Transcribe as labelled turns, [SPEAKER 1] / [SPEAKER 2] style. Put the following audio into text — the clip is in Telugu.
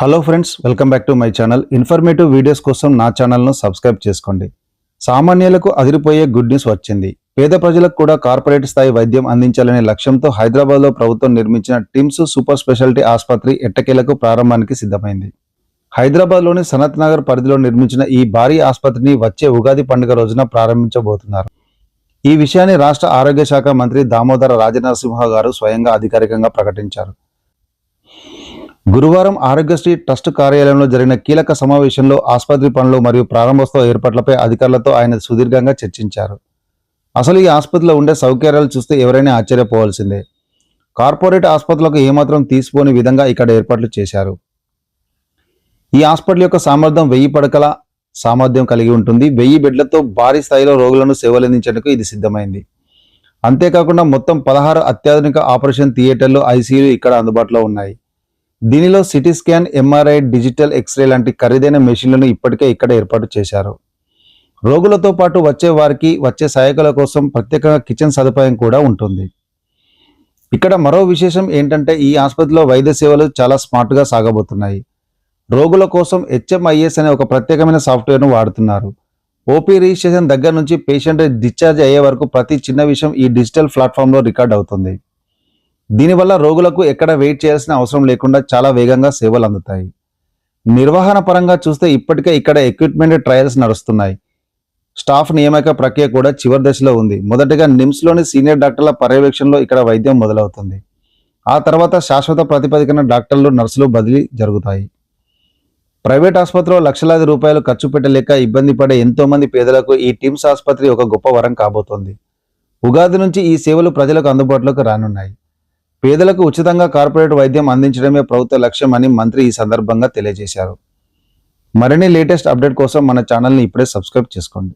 [SPEAKER 1] Hello friends, welcome back to my channel. Informative videos కోసం నా ఛానల్ను సబ్స్క్రైబ్ చేసుకోండి. సామాన్యులకు అదిరిపోయే గుడ్ న్యూస్ వచ్చింది. పేద ప్రజలకు కూడా కార్పొరేట్ స్థాయి వైద్యం అందించాలనే లక్ష్యంతో హైదరాబాద్లో ప్రభుత్వం నిర్మించిన టిమ్స్ సూపర్ స్పెషాలిటీ ఆసుపత్రి ఎట్టకేలకు ప్రారంభానికి సిద్ధమైంది. హైదరాబాద్లోని సనత్ నగర్ పరిధిలో నిర్మించిన ఈ భారీ ఆసుపత్రిని వచ్చే ఉగాది పండుగ రోజున ప్రారంభించబోతున్నారు. ఈ విషయాన్ని రాష్ట్ర ఆరోగ్య శాఖ మంత్రి దామోదర రాజనరసింహ గారు స్వయంగా అధికారికంగా ప్రకటించారు. గురువారం ఆరోగ్యశ్రీ ట్రస్ట్ కార్యాలయంలో జరిగిన కీలక సమావేశంలో ఆసుపత్రి పనులు మరియు ప్రారంభోత్సవ ఏర్పాట్లపై అధికారులతో ఆయన సుదీర్ఘంగా చర్చించారు. అసలు ఈ ఆసుపత్రిలో ఉండే సౌకర్యాలు చూస్తే ఎవరైనా ఆశ్చర్యపోవాల్సిందే. కార్పొరేట్ ఆసుపత్రులకు ఏమాత్రం తీసిపోని విధంగా ఇక్కడ ఏర్పాట్లు చేశారు. ఈ హాస్పిటల్ యొక్క సామర్థ్యం 1000 పడకల సామర్థ్యం కలిగి ఉంటుంది. 1000 బెడ్లతో భారీ స్థాయిలో రోగులను సేవలందించేందుకు ఇది సిద్ధమైంది. అంతేకాకుండా మొత్తం 16 అత్యాధునిక ఆపరేషన్ థియేటర్లు, ఐసీయూలు ఇక్కడ అందుబాటులో ఉన్నాయి. దీనిలో CT scan, MRI, digital X ray లాంటి ఖరీదైన మెషిన్లను ఇప్పటికే ఇక్కడ ఏర్పాటు చేశారు. రోగులతో పాటు వచ్చే వారికి, వచ్చే సహాయకుల కోసం ప్రత్యేకంగా కిచెన్ సదుపాయం కూడా ఉంటుంది. ఇక్కడ మరో విశేషం ఏంటంటే ఈ ఆసుపత్రిలో వైద్య సేవలు చాలా స్మార్ట్గా సాగబోతున్నాయి. రోగుల కోసం HMIS అనే ఒక ప్రత్యేకమైన సాఫ్ట్వేర్ను వాడుతున్నారు. ఓపీ రిజిస్ట్రేషన్ దగ్గర నుంచి పేషెంట్ డిశ్చార్జ్ అయ్యే వరకు ప్రతి చిన్న విషయం ఈ డిజిటల్ ప్లాట్ఫామ్లో రికార్డ్ అవుతుంది. దీనివల్ల రోగులకు ఎక్కడ వెయిట్ చేయాల్సిన అవసరం లేకుండా చాలా వేగంగా సేవలు అందుతాయి. నిర్వహణ పరంగా చూస్తే ఇప్పటికే ఇక్కడ ఎక్విప్మెంట్ ట్రయల్స్ నడుస్తున్నాయి. స్టాఫ్ నియామక ప్రక్రియ కూడా చివరి దశలో ఉంది. మొదటగా నిమ్స్లోని సీనియర్ డాక్టర్ల పర్యవేక్షణలో ఇక్కడ వైద్యం మొదలవుతుంది. ఆ తర్వాత శాశ్వత ప్రతిపాదికన డాక్టర్లు, నర్సులు బదిలీ జరుగుతాయి. ప్రైవేట్ ఆసుపత్రిలో లక్షలాది రూపాయలు ఖర్చు పెట్టలేక ఇబ్బంది పడే ఎంతో మంది పేదలకు ఈ టిమ్స్ ఆసుపత్రి ఒక గొప్ప వరం కాబోతోంది. ఉగాది నుంచి ఈ సేవలు ప్రజలకు అందుబాటులోకి రానున్నాయి. పేదలకు ఉచితంగా కార్పొరేట్ వైద్యం అందించడమే ప్రభుత్వ లక్ష్యం అని మంత్రి ఈ సందర్భంగా తెలియజేశారు. మరిన్ని లేటెస్ట్ అప్డేట్ కోసం మన ఛానల్ని ఇప్పుడే సబ్స్క్రైబ్ చేసుకోండి.